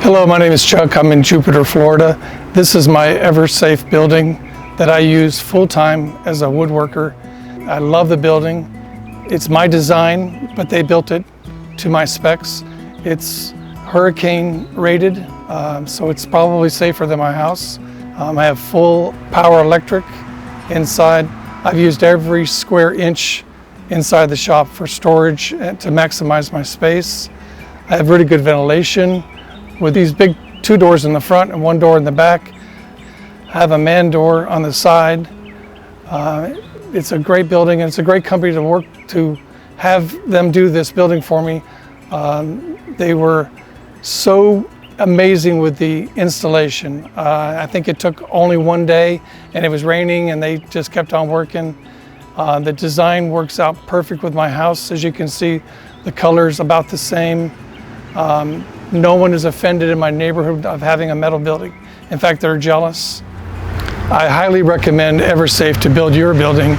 Hello, my name is Chuck. I'm in Jupiter, Florida. This is my Eversafe building that I use full-time as a woodworker. I love the building. It's my design, but they built it to my specs. It's hurricane rated, so it's probably safer than my house. I have full power electric inside. I've used every square inch inside the shop for storage and to maximize my space. I have really good ventilation with these big 2 doors in the front and 1 door in the back. I have a man door on the side. It's a great building and it's a great company to work to have them do this building for me. They were so amazing with the installation. I think it took only 1 day and it was raining and they just kept on working. The design works out perfect with my house. As you can see, the color's about the same. No one is offended in my neighborhood of having a metal building. In fact, they're jealous. I highly recommend Eversafe to build your building.